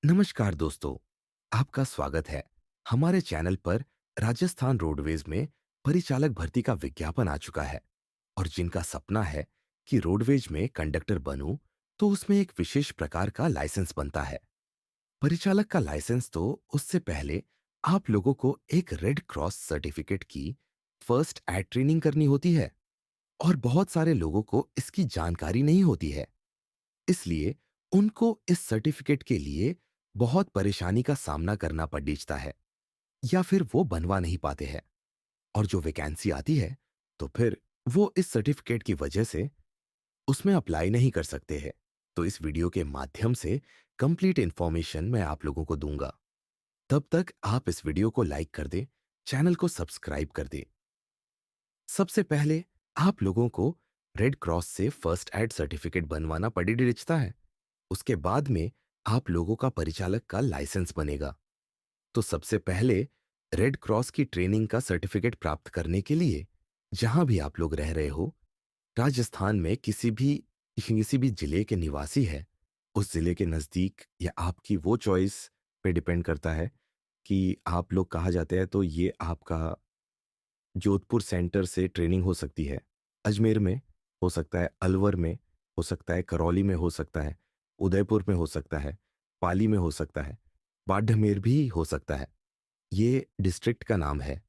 नमस्कार दोस्तों, आपका स्वागत है। हमारे चैनल पर राजस्थान रोडवेज में परिचालक भर्ती का विज्ञापन आ चुका है और जिनका सपना है कि रोडवेज में कंडक्टर बनूं, तो उसमें एक विशेष प्रकार का लाइसेंस बनता है। परिचालक का लाइसेंस तो उससे पहले आप लोगों को एक रेड क्रॉस सर्टिफिकेट की फर्स्ट एड ट्रेनिंग करनी होती है और बहुत सारे लोगों को इसकी जानकारी नहीं होती है। इसलिए उनको इस सर्टिफिकेट के लिए बहुत परेशानी का सामना करना पड़ता है या फिर वो बनवा नहीं पाते हैं। और जो वैकेंसी आती है तो फिर वो इस सर्टिफिकेट की वजह से उसमें अप्लाई नहीं कर सकते हैं। तो इस वीडियो के माध्यम से कंप्लीट इंफॉर्मेशन मैं आप लोगों को दूंगा। तब तक आप इस वीडियो को लाइक कर दें, चैनल को सब्सक्राइब कर दें। सबसे पहले आप लोगों को रेड क्रॉस से फर्स्ट एड सर्टिफिकेट बनवाना पड़ता है। उसके बाद में आप लोगों का परिचालक का लाइसेंस बनेगा। तो सबसे पहले रेड क्रॉस की ट्रेनिंग का सर्टिफिकेट प्राप्त करने के लिए जहां भी आप लोग रह रहे हो, राजस्थान में किसी भी जिले के निवासी है, उस जिले के नजदीक या आपकी वो चॉइस पे डिपेंड करता है कि आप लोग कहाँ जाते हैं। तो ये आपका जोधपुर सेंटर से ट्रेनिंग हो सकती है, अजमेर में हो सकता है, अलवर में हो सकता है, करौली में हो सकता है, उदयपुर में हो सकता है, पाली में हो सकता है, बाड़मेर भी हो सकता है। ये डिस्ट्रिक्ट का नाम है।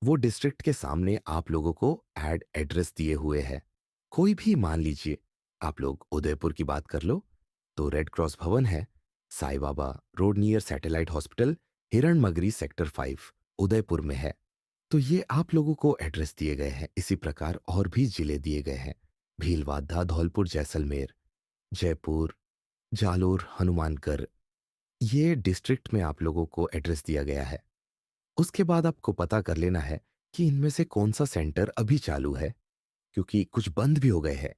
वो डिस्ट्रिक्ट के सामने आप लोगों को एड एड्रेस दिए हुए है। कोई भी मान लीजिए, आप लोग उदयपुर की बात कर लो तो रेड क्रॉस भवन है, Sai Baba road near satellite hospital, Hiranmagri sector 5 Udaipur में है। तो ये आप लोगों को एड्रेस दिए गए हैं। इसी प्रकार और भी जिले दिए गए हैं, भीलवाड़ा, धौलपुर, जैसलमेर, जयपुर, जालोर, हनुमानगढ़। ये डिस्ट्रिक्ट में आप लोगों को एड्रेस दिया गया है। उसके बाद आपको पता कर लेना है कि इनमें से कौन सा सेंटर अभी चालू है, क्योंकि कुछ बंद भी हो गए हैं।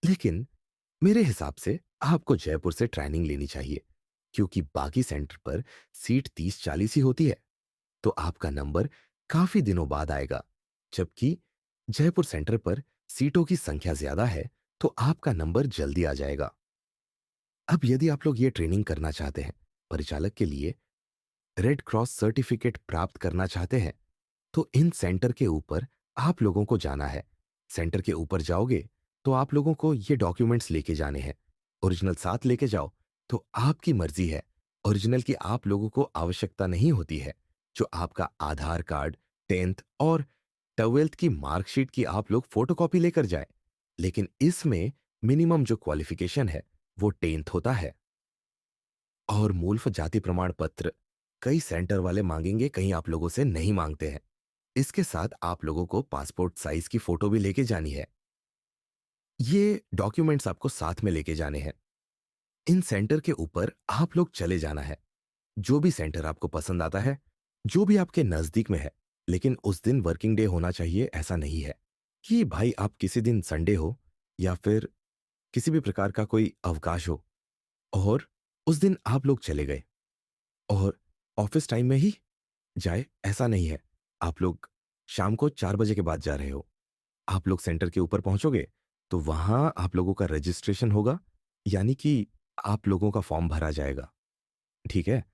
लेकिन मेरे हिसाब से आपको जयपुर से ट्रेनिंग लेनी चाहिए, क्योंकि बाकी सेंटर पर सीट 30-40 ही होती है। तो आपका नंबर काफी दिनों बाद आएगा, जबकि जयपुर सेंटर पर सीटों की संख्या ज्यादा है, तो आपका नंबर जल्दी आ जाएगा। अब यदि आप लोग ये ट्रेनिंग करना चाहते हैं, परिचालक के लिए रेड क्रॉस सर्टिफिकेट प्राप्त करना चाहते हैं, तो इन सेंटर के ऊपर आप लोगों को जाना है। सेंटर के ऊपर जाओगे तो आप लोगों को ये डॉक्यूमेंट्स लेके जाने हैं। ओरिजिनल साथ लेके जाओ तो आपकी मर्जी है। ओरिजिनल की आप लोगों को आवश्यकता नहीं होती है। जो आपका आधार कार्ड, 10th और 12th की मार्कशीट की आप लोग फोटोकॉपी लेकर जाए। लेकिन इसमें मिनिमम जो क्वालिफिकेशन है वो 10th होता है। और मूल जाति प्रमाण पत्र कई सेंटर वाले मांगेंगे, कहीं आप लोगों से नहीं मांगते हैं। इसके साथ आप लोगों को पासपोर्ट साइज की फोटो भी लेके जानी है। ये डॉक्यूमेंट्स आपको साथ में लेके जाने हैं। इन सेंटर के ऊपर आप लोग चले जाना है। जो भी सेंटर आपको पसंद आता है, जो भी आपके नजदीक में है, लेकिन उस दिन वर्किंग डे होना चाहिए, ऐसा नहीं है कि भाई आप किसी दिन संडे हो या फिर किसी भी प्रकार का कोई अवकाश हो और उस दिन आप लोग चले गए और ऑफिस टाइम में ही जाए, ऐसा नहीं है। आप लोग शाम को 4 बजे के बाद जा रहे हो, आप लोग सेंटर के ऊपर पहुंचोगे तो वहां आप लोगों का रजिस्ट्रेशन होगा, यानी कि आप लोगों का फॉर्म भरा जाएगा। ठीक है।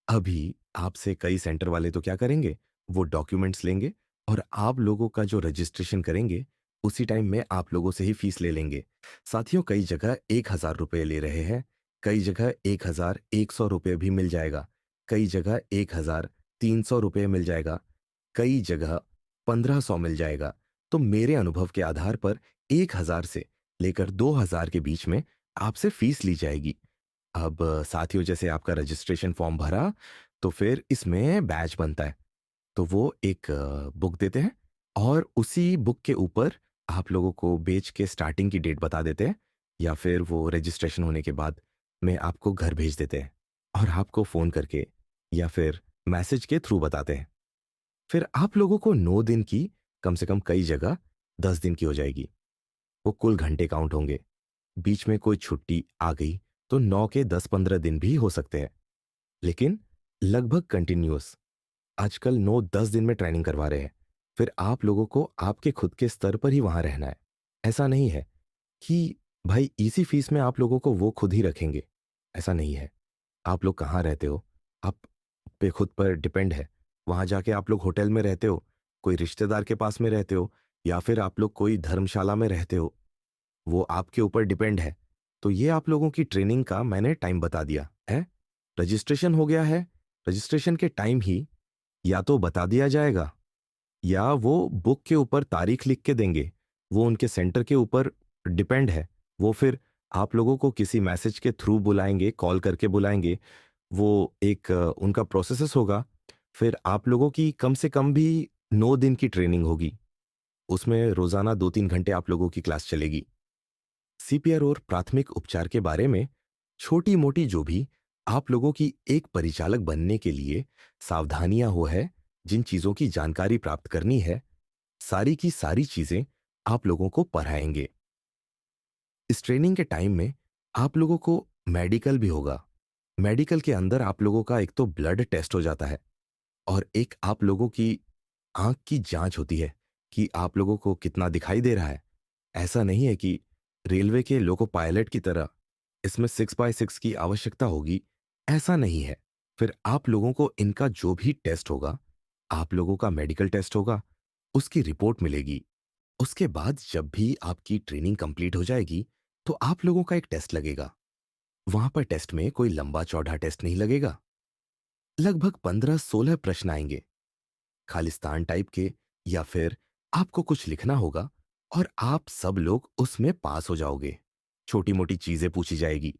अभी आपसे कई सेंटर वाले तो क्या करेंगे, वो डॉक्यूमेंट्स लेंगे और आप लोगों का जो रजिस्ट्रेशन करेंगे उसी टाइम में आप लोगों से ही फीस ले लेंगे। साथियों, कई जगह 1,000 रुपये ले रहे हैं, कई जगह 1,100 रुपये भी मिल जाएगा, कई जगह 1,300 रुपये मिल जाएगा, कई जगह 1,500 मिल जाएगा। तो मेरे अनुभव के आधार पर 1,000 से लेकर 2,000 के बीच में आपसे फीस ली जाएगी। अब साथियों, जैसे आपका रजिस्ट्रेशन फॉर्म भरा तो फिर इसमें बैच बनता है। तो वो एक बुक देते हैं और उसी बुक के ऊपर आप लोगों को बेच के स्टार्टिंग की डेट बता देते हैं, या फिर वो रजिस्ट्रेशन होने के बाद में आपको घर भेज देते हैं और आपको फ़ोन करके या फिर मैसेज के थ्रू बताते हैं। फिर आप लोगों को 9 दिन की, कम से कम कई जगह 10 दिन की हो जाएगी। वो कुल घंटे काउंट होंगे। बीच में कोई छुट्टी आ गई तो 9 के 10-15 दिन भी हो सकते हैं, लेकिन लगभग कंटिन्यूअस आजकल 9-10 दिन में ट्रेनिंग करवा रहे हैं। फिर आप लोगों को आपके खुद के स्तर पर ही वहां रहना है। ऐसा नहीं है कि भाई इसी फीस में आप लोगों को वो खुद ही रखेंगे, ऐसा नहीं है। आप लोग कहाँ रहते हो, आप पे खुद पर डिपेंड है। वहाँ जाके आप लोग होटल में रहते हो, कोई रिश्तेदार के पास में रहते हो या फिर आप लोग कोई धर्मशाला में रहते हो, वो आपके ऊपर डिपेंड है। तो ये आप लोगों की ट्रेनिंग का मैंने टाइम बता दिया है। रजिस्ट्रेशन हो गया है, रजिस्ट्रेशन के टाइम ही या तो बता दिया जाएगा या वो बुक के ऊपर तारीख लिख के देंगे। वो उनके सेंटर के ऊपर डिपेंड है। वो फिर आप लोगों को किसी मैसेज के थ्रू बुलाएंगे, कॉल करके बुलाएंगे। वो एक उनका प्रोसेस होगा। फिर आप लोगों की कम से कम भी 9 दिन की ट्रेनिंग होगी। उसमें रोज़ाना 2-3 घंटे आप लोगों की क्लास चलेगी। सीपीआर और प्राथमिक उपचार के बारे में छोटी-मोटी जो भी आप लोगों की एक परिचालक बनने के लिए सावधानियां हो है, जिन चीज़ों की जानकारी प्राप्त करनी है, सारी की सारी चीज़ें आप लोगों को पढ़ाएंगे। इस ट्रेनिंग के टाइम में आप लोगों को मेडिकल भी होगा। मेडिकल के अंदर आप लोगों का एक तो ब्लड टेस्ट हो जाता है और एक आप लोगों की आंख की जांच होती है कि आप लोगों को कितना दिखाई दे रहा है। ऐसा नहीं है कि रेलवे के लोको पायलट की तरह इसमें 6x6 की आवश्यकता होगी, ऐसा नहीं है। फिर आप लोगों को इनका जो भी टेस्ट होगा, आप लोगों का मेडिकल टेस्ट होगा, उसकी रिपोर्ट मिलेगी। उसके बाद जब भी आपकी ट्रेनिंग कंप्लीट हो जाएगी, तो आप लोगों का एक टेस्ट लगेगा। वहां पर टेस्ट में कोई लंबा चौड़ा टेस्ट नहीं लगेगा। लगभग 15-16 प्रश्न आएंगे, खालिस्तान टाइप के, या फिर आपको कुछ लिखना होगा और आप सब लोग उसमें पास हो जाओगे। छोटी मोटी चीजें पूछी जाएगी।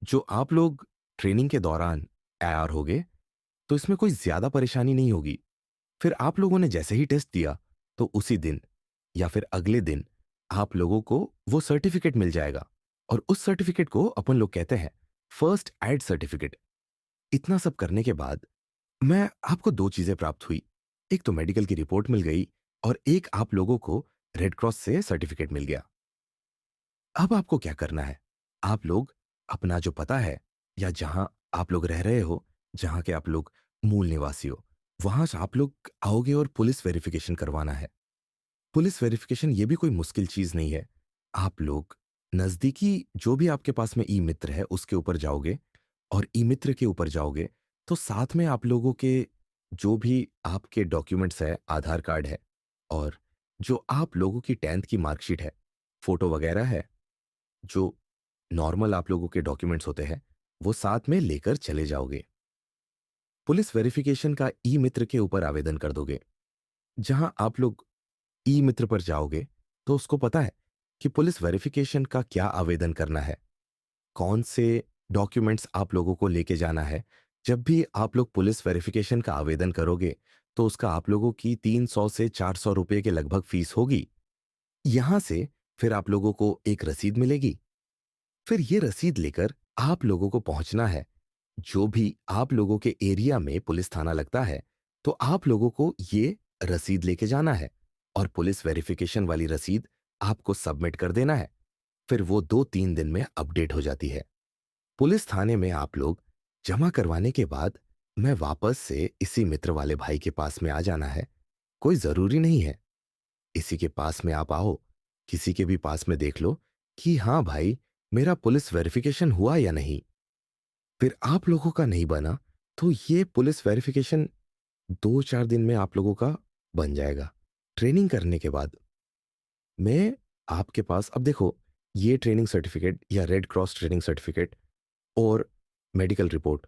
जो आप लोग ट्रेनिंग के दौरान तैयार होगे, तो इसमें कोई ज्यादा परेशानी नहीं होगी। फिर आप लोगों ने जैसे ही टेस्ट दिया, तो उसी दिन या फिर अगले दिन आप लोगों को वो सर्टिफिकेट मिल जाएगा और उस सर्टिफिकेट को अपन लोग कहते हैं फर्स्ट एड सर्टिफिकेट। इतना सब करने के बाद मैं आपको दो चीजें प्राप्त हुई। एक तो मेडिकल की रिपोर्ट मिल गई और एक आप लोगों को रेड क्रॉस से सर्टिफिकेट मिल गया। अब आपको क्या करना है? आप लोग अपना जो पता है या जहां आप लोग रह रहे हो, जहां के आप लोग मूल निवासी हो, वहां से आप लोग आओगे और पुलिस वेरिफिकेशन करवाना है। पुलिस वेरिफिकेशन ये भी कोई मुश्किल चीज नहीं है। आप लोग नजदीकी जो भी आपके पास में ई मित्र है उसके ऊपर जाओगे और ई मित्र के ऊपर जाओगे, तो साथ में आप लोगों के जो भी आपके डॉक्यूमेंट्स है, आधार कार्ड है और जो आप लोगों की 10th की मार्कशीट है, फोटो वगैरह है, जो नॉर्मल आप लोगों के डॉक्यूमेंट्स होते हैं, वो साथ में लेकर चले जाओगे। पुलिस वेरिफिकेशन का ई मित्र के ऊपर आवेदन कर दोगे। जहां आप लोग ई मित्र पर जाओगे, तो उसको पता है कि पुलिस वेरिफिकेशन का क्या आवेदन करना है, कौन से डॉक्यूमेंट्स आप लोगों को लेके जाना है। जब भी आप लोग पुलिस वेरिफिकेशन का आवेदन करोगे, तो उसका आप लोगों की 300 से 400 रुपए के लगभग फीस होगी। यहां से फिर आप लोगों को एक रसीद मिलेगी। फिर ये रसीद लेकर आप लोगों को पहुंचना है। जो भी आप लोगों के एरिया में पुलिस थाना लगता है, तो आप लोगों को ये रसीद लेके जाना है और पुलिस वेरिफिकेशन वाली रसीद आपको सबमिट कर देना है। फिर वो 2-3 दिन में अपडेट हो जाती है। पुलिस थाने में आप लोग जमा करवाने के बाद मैं वापस से इसी मित्र वाले भाई के पास में आ जाना है। कोई जरूरी नहीं है इसी के पास में आप आओ, किसी के भी पास में देख लो कि हाँ भाई, मेरा पुलिस वेरिफिकेशन हुआ या नहीं। फिर आप लोगों का नहीं बना, तो ये पुलिस वेरिफिकेशन 2-4 दिन में आप लोगों का बन जाएगा। ट्रेनिंग करने के बाद मैं आपके पास, अब देखो, ये ट्रेनिंग सर्टिफिकेट या रेड क्रॉस ट्रेनिंग सर्टिफिकेट और मेडिकल रिपोर्ट,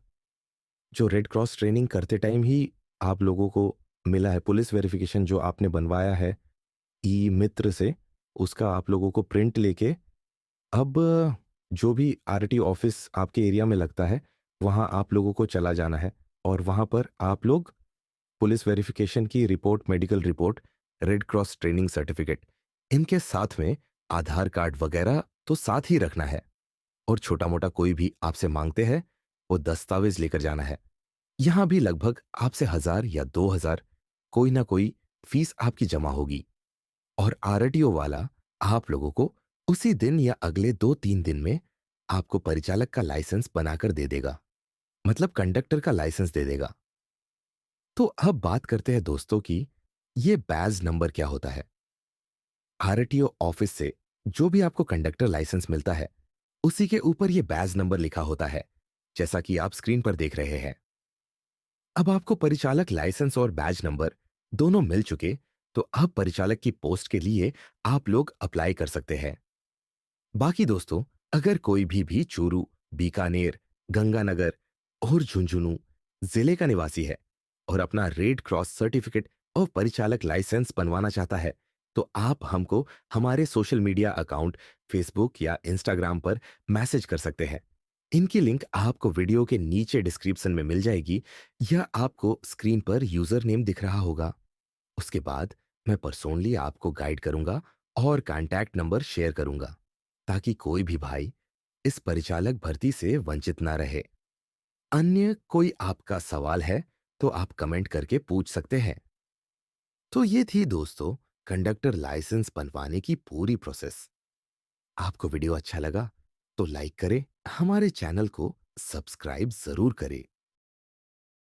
जो रेड क्रॉस ट्रेनिंग करते टाइम ही आप लोगों को मिला है, पुलिस वेरिफिकेशन जो आपने बनवाया है ई मित्र से, उसका आप लोगों को प्रिंट लेके अब जो भी आरटी ऑफिस आपके एरिया में लगता है, वहां आप लोगों को चला जाना है और वहां पर आप लोग पुलिस वेरिफिकेशन की report, medical report, red cross training certificate, इनके साथ में आधार कार्ड वगैरह तो साथ ही रखना है। और छोटा मोटा कोई भी आपसे मांगते हैं, वो दस्तावेज लेकर जाना है। यहां भी लगभग आपसे 1000 या 2000 कोई ना कोई फीस आपकी जमा होगी और आरटीओ वाला आप लोगों को उसी दिन या अगले 2-3 दिन में आपको परिचालक का लाइसेंस बनाकर दे देगा, मतलब कंडक्टर का लाइसेंस दे देगा। तो अब बात करते हैं दोस्तों की ये बैज नंबर क्या होता है। आरटीओ ऑफिस से जो भी आपको कंडक्टर लाइसेंस मिलता है, उसी के ऊपर ये बैज नंबर लिखा होता है। जैसा कि आप स्क्रीन पर देख रहे हैं। अब आपको परिचालक लाइसेंस और बैज नंबर दोनों मिल चुके, तो अब परिचालक की पोस्ट के लिए आप लोग अप्लाई कर सकते हैं। बाकी दोस्तों, अगर कोई भी चूरू, बीकानेर, गंगानगर और झुंझुनू जिले का निवासी है और अपना रेड क्रॉस सर्टिफिकेट और परिचालक लाइसेंस बनवाना चाहता है, तो आप हमको हमारे सोशल मीडिया अकाउंट फेसबुक या इंस्टाग्राम पर मैसेज कर सकते हैं। इनकी लिंक आपको वीडियो के नीचे डिस्क्रिप्शन में मिल जाएगी या आपको स्क्रीन पर यूजर नेम दिख रहा होगा। उसके बाद मैं पर्सनली आपको गाइड करूंगा और कॉन्टैक्ट नंबर शेयर करूंगा, ताकि कोई भी भाई इस परिचालक भर्ती से वंचित ना रहे। अन्य कोई आपका सवाल है तो आप कमेंट करके पूछ सकते हैं। तो ये थी दोस्तों कंडक्टर लाइसेंस बनवाने की पूरी प्रोसेस। आपको वीडियो अच्छा लगा तो लाइक करें, हमारे चैनल को सब्सक्राइब जरूर करें।